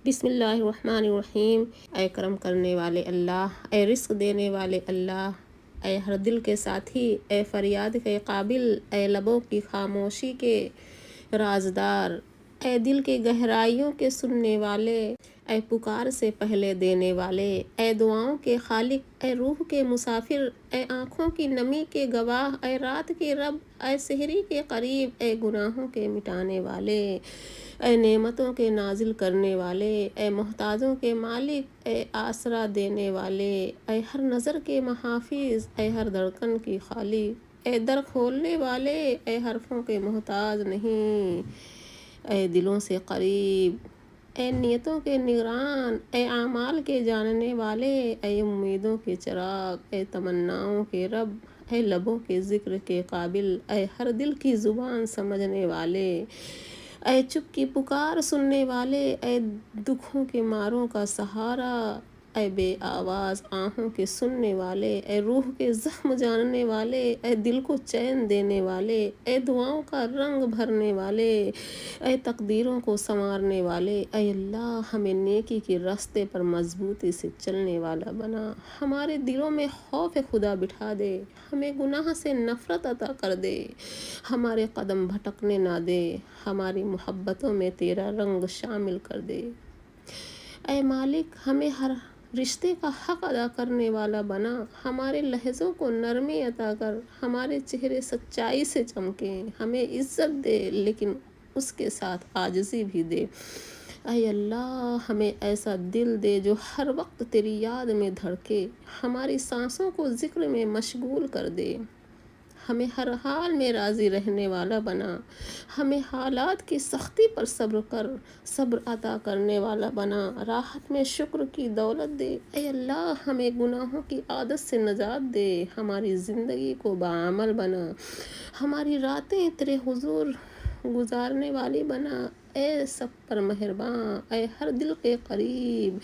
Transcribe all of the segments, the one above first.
بسم اللہ الرحمن الرحیم۔ اے کرم کرنے والے اللہ، اے رزق دینے والے اللہ، اے ہر دل کے ساتھی، اے فریاد کے قابل، اے لبوں کی خاموشی کے رازدار، اے دل کے گہرائیوں کے سننے والے، اے پکار سے پہلے دینے والے، اے دعاؤں کے خالق، اے روح کے مسافر، اے آنکھوں کی نمی کے گواہ، اے رات کے رب، اے سحری کے قریب، اے گناہوں کے مٹانے والے، اے نعمتوں کے نازل کرنے والے، اے محتاجوں کے مالک، اے آسرا دینے والے، اے ہر نظر کے محافظ، اے ہر دھڑکن کی خالق، اے در کھولنے والے، اے حرفوں کے محتاج نہیں، اے دلوں سے قریب، اے نیتوں کے نگران، اے اعمال کے جاننے والے، اے امیدوں کے چراغ، اے تمناؤں کے رب، اے لبوں کے ذکر کے قابل، اے ہر دل کی زبان سمجھنے والے، اے چپ کی پکار سننے والے، اے دکھوں کے ماروں کا سہارا، اے بے آواز آہوں کے سننے والے، اے روح کے زخم جاننے والے، اے دل کو چین دینے والے، اے دعاؤں کا رنگ بھرنے والے، اے تقدیروں کو سنوارنے والے، اے اللہ ہمیں نیکی کے راستے پر مضبوطی سے چلنے والا بنا، ہمارے دلوں میں خوف خدا بٹھا دے، ہمیں گناہ سے نفرت عطا کر دے، ہمارے قدم بھٹکنے نہ دے، ہماری محبتوں میں تیرا رنگ شامل کر دے، اے مالک ہمیں ہر رشتے کا حق ادا کرنے والا بنا، ہمارے لہجوں کو نرمی عطا کر، ہمارے چہرے سچائی سے چمکیں، ہمیں عزت دے لیکن اس کے ساتھ عاجزی بھی دے، اے اللہ ہمیں ایسا دل دے جو ہر وقت تیری یاد میں دھڑکے، ہماری سانسوں کو ذکر میں مشغول کر دے، ہمیں ہر حال میں راضی رہنے والا بنا، ہمیں حالات کی سختی پر صبر عطا کرنے والا بنا، راحت میں شکر کی دولت دے، اے اللہ ہمیں گناہوں کی عادت سے نجات دے، ہماری زندگی کو بعمل بنا، ہماری راتیں تیرے حضور گزارنے والی بنا، اے سب پر مہرباں، اے ہر دل کے قریب،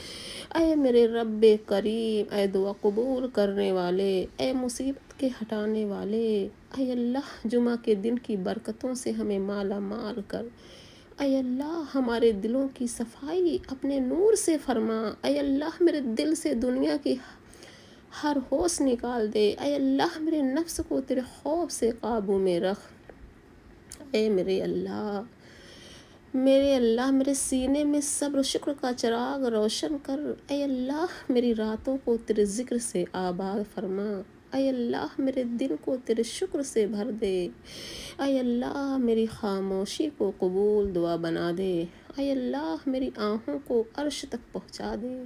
اے میرے رب کریم، اے دعا قبول کرنے والے، اے مصیبت کے ہٹانے والے، اے اللہ جمعہ کے دن کی برکتوں سے ہمیں مالا مال کر، اے اللہ ہمارے دلوں کی صفائی اپنے نور سے فرما، اے اللہ میرے دل سے دنیا کی ہر ہوش نکال دے، اے اللہ میرے نفس کو تیرے خوف سے قابو میں رکھ، اے میرے اللہ میرے سینے میں صبر و شکر کا چراغ روشن کر، اے اللہ میری راتوں کو تیرے ذکر سے آباد فرما، اے اللہ میرے دل کو تیرے شکر سے بھر دے، اے اللہ میری خاموشی کو قبول دعا بنا دے، اے اللہ میری آنکھوں کو عرش تک پہنچا دے،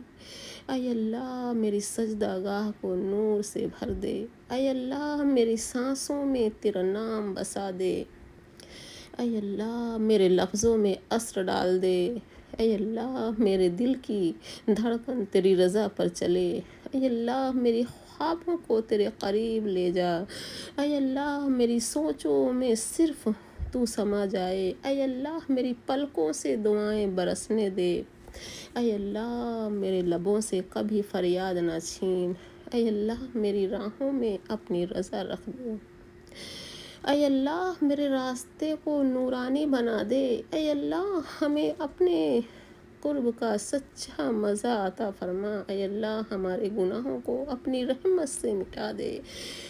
اے اللہ میری سجدہ گاہ کو نور سے بھر دے، اے اللہ میری سانسوں میں تیرا نام بسا دے، اے اللہ میرے لفظوں میں عطر ڈال دے، اے اللہ میرے دل کی دھڑکن تیری رضا پر چلے، اے اللہ میری خوابوں کو تیرے قریب لے جا، اے اللہ میری سوچوں میں صرف تو سما جائے، اے اللہ میری پلکوں سے دعائیں برسنے دے، اے اللہ میرے لبوں سے کبھی فریاد نہ چھین، اے اللہ میری راہوں میں اپنی رضا رکھ دے، اے اللہ میرے راستے کو نورانی بنا دے، اے اللہ ہمیں اپنے قرب کا سچا مزہ عطا فرما، اے اللہ ہمارے گناہوں کو اپنی رحمت سے مٹا دے،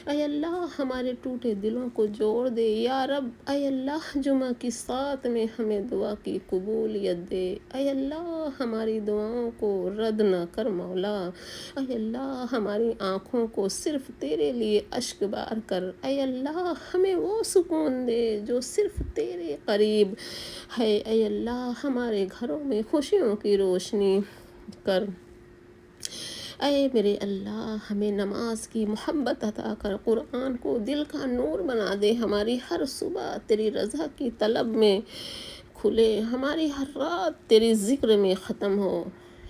اے اللہ ہمارے ٹوٹے دلوں کو جوڑ دے یا رب، اے اللہ جمعہ کی سات میں ہمیں دعا کی قبولیت دے، اے اللہ ہماری دعاؤں کو رد نہ کر مولا، اے اللہ ہماری آنکھوں کو صرف تیرے لیے اشک بار کر، اے اللہ ہمیں وہ سکون دے جو صرف تیرے قریب ہے، اے اللہ ہمارے گھروں میں خوشیوں کی روشنی کر، اے میرے اللہ ہمیں نماز کی محبت عطا کر، قرآن کو دل کا نور بنا دے، ہماری ہر صبح تیری رضا کی طلب میں کھلے، ہماری ہر رات تیری ذکر میں ختم ہو،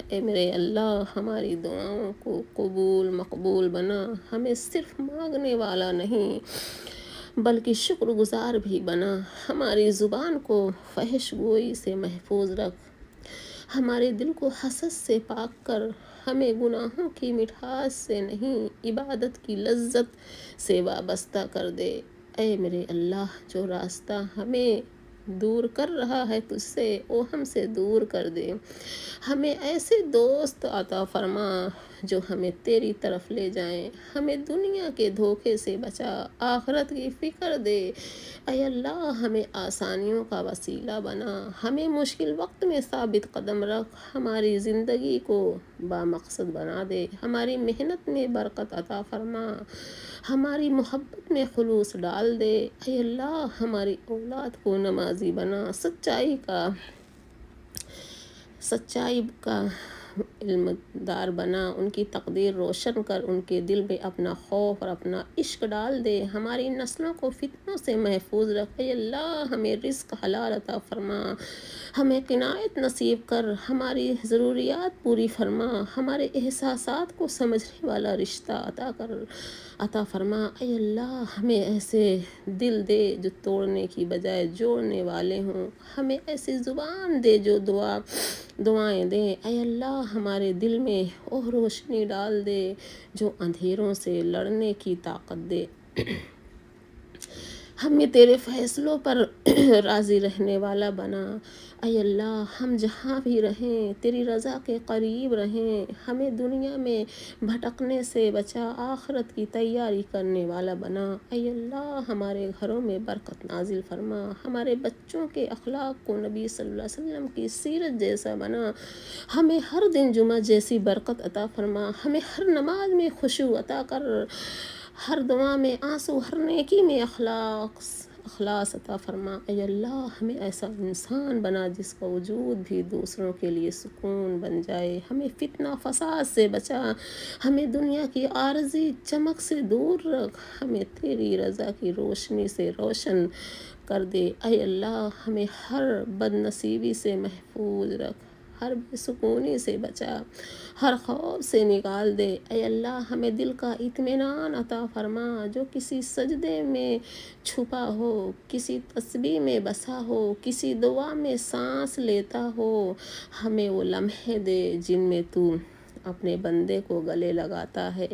اے میرے اللہ ہماری دعاؤں کو قبول مقبول بنا، ہمیں صرف مانگنے والا نہیں بلکہ شکر گزار بھی بنا، ہماری زبان کو فحش گوئی سے محفوظ رکھ، ہمارے دل کو حسد سے پاک کر، ہمیں گناہوں کی مٹھاس سے نہیں عبادت کی لذت سے وابستہ کر دے، اے میرے اللہ جو راستہ ہمیں دور کر رہا ہے تجھ سے وہ ہم سے دور کر دے۔ ہمیں ایسے دوست عطا فرما جو ہمیں تیری طرف لے جائیں، ہمیں دنیا کے دھوکے سے بچا، آخرت کی فکر دے۔ اے اللہ ہمیں آسانیوں کا وسیلہ بنا، ہمیں مشکل وقت میں ثابت قدم رکھ، ہماری زندگی کو بامقصد بنا دے، ہماری محنت میں برکت عطا فرما، ہماری محبت میں خلوص ڈال دے۔ اے اللہ ہماری اولاد کو نمازی بنا، سچائی کا علم دار بنا، ان کی تقدیر روشن کر، ان کے دل میں اپنا خوف اور اپنا عشق ڈال دے، ہماری نسلوں کو فتنوں سے محفوظ رکھ۔ اے اللہ ہمیں رزق حلال عطا فرما، ہمیں قناعت نصیب کر، ہماری ضروریات پوری فرما، ہمارے احساسات کو سمجھنے والا رشتہ عطا فرما۔ اے اللہ ہمیں ایسے دل دے جو توڑنے کی بجائے جوڑنے والے ہوں، ہمیں ایسی زبان دے جو دعائیں دے۔ اے اللہ ہمارے دل میں وہ روشنی ڈال دے جو اندھیروں سے لڑنے کی طاقت دے۔ ہمیں تیرے فیصلوں پر راضی رہنے والا بنا۔ اے اللہ ہم جہاں بھی رہیں تیری رضا کے قریب رہیں، ہمیں دنیا میں بھٹکنے سے بچا، آخرت کی تیاری کرنے والا بنا۔ اے اللہ ہمارے گھروں میں برکت نازل فرما، ہمارے بچوں کے اخلاق کو نبی صلی اللہ علیہ وسلم کی سیرت جیسا بنا، ہمیں ہر دن جمعہ جیسی برکت عطا فرما، ہمیں ہر نماز میں خشوع عطا کر، ہر دعا میں آنسو، ہر نیکی میں اخلاص عطا فرما۔ اے اللہ ہمیں ایسا انسان بنا جس کا وجود بھی دوسروں کے لیے سکون بن جائے، ہمیں فتنہ فساد سے بچا، ہمیں دنیا کی عارضی چمک سے دور رکھ، ہمیں تیری رضا کی روشنی سے روشن کر دے۔ اے اللہ ہمیں ہر بد نصیبی سے محفوظ رکھ، ہر بے سکونی سے بچا، ہر خوف سے نکال دے۔ اے اللہ ہمیں دل کا اطمینان عطا فرما جو کسی سجدے میں چھپا ہو، کسی تسبیح میں بسا ہو، کسی دعا میں سانس لیتا ہو، ہمیں وہ لمحے دے جن میں تو اپنے بندے کو گلے لگاتا ہے۔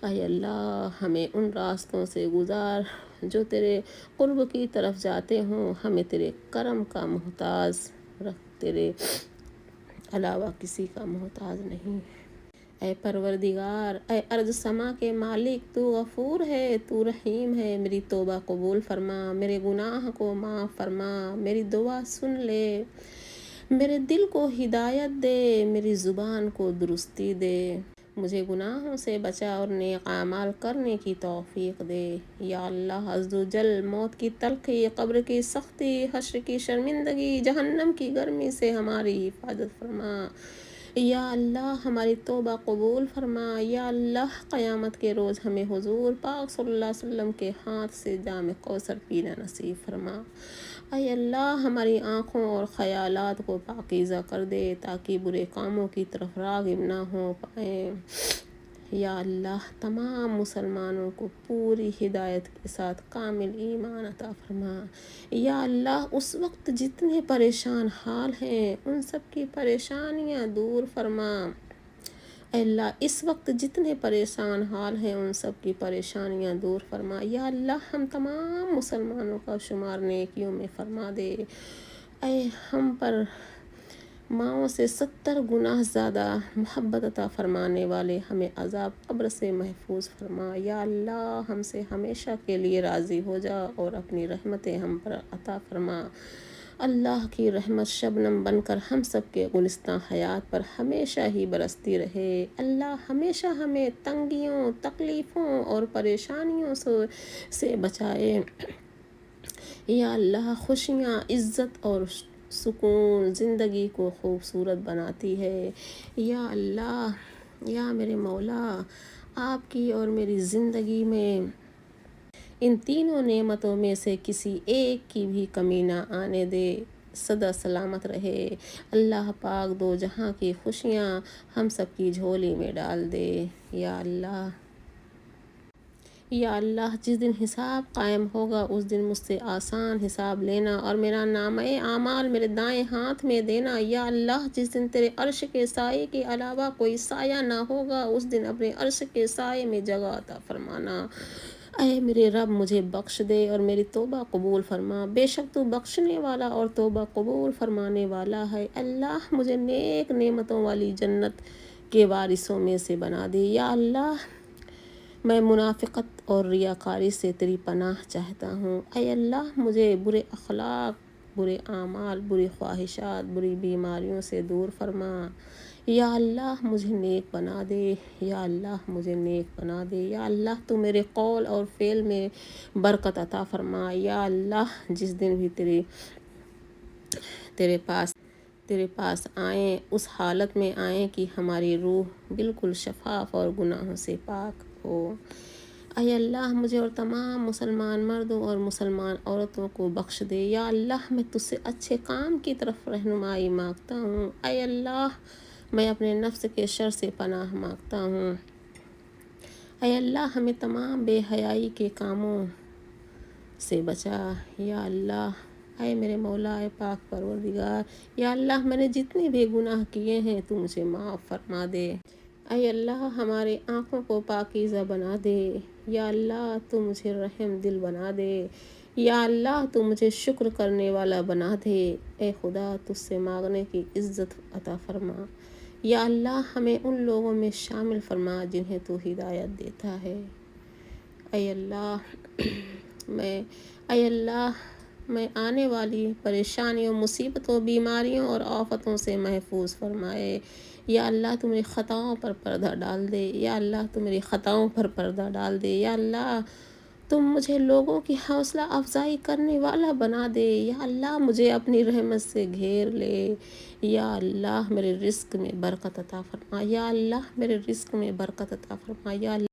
اے اللہ ہمیں ان راستوں سے گزار جو تیرے قرب کی طرف جاتے ہوں، ہمیں تیرے کرم کا محتاج رکھ، تیرے علاوہ کسی کا محتاج نہیں۔ اے پروردگار، اے ارض سما کے مالک، تو غفور ہے، تو رحیم ہے، میری توبہ قبول فرما، میرے گناہ کو معاف فرما، میری دعا سن لے، میرے دل کو ہدایت دے، میری زبان کو درستی دے، مجھے گناہوں سے بچا اور نیک اعمال کرنے کی توفیق دے۔ یا اللہ عز و جل موت کی تلخی، قبر کی سختی، حشر کی شرمندگی، جہنم کی گرمی سے ہماری حفاظت فرما۔ یا اللہ ہماری توبہ قبول فرما۔ یا اللہ قیامت کے روز ہمیں حضور پاک صلی اللہ علیہ وسلم کے ہاتھ سے جام کوثر پینا نصیب فرما۔ اے اللہ ہماری آنکھوں اور خیالات کو پاکیزہ کر دے تاکہ برے کاموں کی طرف راغب نہ ہو پائیں۔ یا اللہ تمام مسلمانوں کو پوری ہدایت کے ساتھ کامل ایمان عطا فرما۔ یا اللہ اس وقت جتنے پریشان حال ہیں ان سب کی پریشانیاں دور فرما۔ اے اللہ اس وقت جتنے پریشان حال ہیں ان سب کی پریشانیاں دور فرما۔ یا اللہ ہم تمام مسلمانوں کا شمار نیکیوں میں فرما دے۔ اے ہم پر ماؤں سے 70 گناہ زیادہ محبت عطا فرمانے والے ہمیں عذاب قبر سے محفوظ فرما۔ یا اللہ ہم سے ہمیشہ کے لیے راضی ہو جا اور اپنی رحمتیں ہم پر عطا فرما۔ اللہ کی رحمت شبنم بن کر ہم سب کے گلستاں حیات پر ہمیشہ ہی برستی رہے۔ اللہ ہمیشہ ہمیں تنگیوں، تکلیفوں اور پریشانیوں سے بچائے۔ یا اللہ خوشیاں، عزت اور سکون زندگی کو خوبصورت بناتی ہے۔ یا اللہ، یا میرے مولا، آپ کی اور میری زندگی میں ان تینوں نعمتوں میں سے کسی ایک کی بھی کمی نہ آنے دے، سدا سلامت رہے۔ اللہ پاک دو جہاں کی خوشیاں ہم سب کی جھولی میں ڈال دے۔ یا اللہ، یا اللہ جس دن حساب قائم ہوگا اس دن مجھ سے آسان حساب لینا اور میرا نامہ اعمال میرے دائیں ہاتھ میں دینا۔ یا اللہ جس دن تیرے عرش کے سائے کے علاوہ کوئی سایہ نہ ہوگا اس دن اپنے عرش کے سائے میں جگہ عطا فرمانا۔ اے میرے رب مجھے بخش دے اور میری توبہ قبول فرما، بے شک تو بخشنے والا اور توبہ قبول فرمانے والا ہے۔ اللہ مجھے نیک نعمتوں والی جنت کے وارثوں میں سے بنا دے۔ یا اللہ میں منافقت اور ریاکاری سے تیری پناہ چاہتا ہوں۔ اے اللہ مجھے برے اخلاق، برے اعمال، بری خواہشات، بری بیماریوں سے دور فرما۔ یا اللہ مجھے نیک بنا دے، یا اللہ مجھے نیک بنا دے۔ یا اللہ تو میرے قول اور فعل میں برکت عطا فرما۔ یا اللہ جس دن بھی تیرے پاس آئیں اس حالت میں آئیں کہ ہماری روح بالکل شفاف اور گناہوں سے پاک ہو۔ اے اللہ مجھے اور تمام مسلمان مردوں اور مسلمان عورتوں کو بخش دے۔ یا اللہ میں تجھ سے اچھے کام کی طرف رہنمائی مانگتا ہوں۔ اے اللہ میں اپنے نفس کے شر سے پناہ مانگتا ہوں۔ اے اللہ ہمیں تمام بے حیائی کے کاموں سے بچا۔ یا اللہ اے میرے مولا، اے پاک پروردگار، یا اللہ میں نے جتنے بھی گناہ کیے ہیں تو مجھے معاف فرما دے۔ اے اللہ ہمارے آنکھوں کو پاکیزہ بنا دے۔ یا اللہ تو مجھے رحم دل بنا دے۔ یا اللہ تو مجھے شکر کرنے والا بنا دے۔ اے خدا تجھ سے مانگنے کی عزت عطا فرما۔ یا اللہ ہمیں ان لوگوں میں شامل فرما جنہیں تو ہدایت دیتا ہے۔ اے اللہ میں آنے والی پریشانیوں، مصیبتوں، بیماریوں اور آفتوں سے محفوظ فرمائے۔ یا اللہ تو میری خطاؤں پر پردہ ڈال دے۔ یا اللہ تو میری خطاؤں پر پردہ ڈال دے۔ یا اللہ تم مجھے لوگوں کی حوصلہ افزائی کرنے والا بنا دے۔ یا اللہ مجھے اپنی رحمت سے گھیر لے۔ یا اللہ میرے رزق میں برکت عطا فرما۔ یا اللہ میرے رزق میں برکت عطا فرما۔ یا اللہ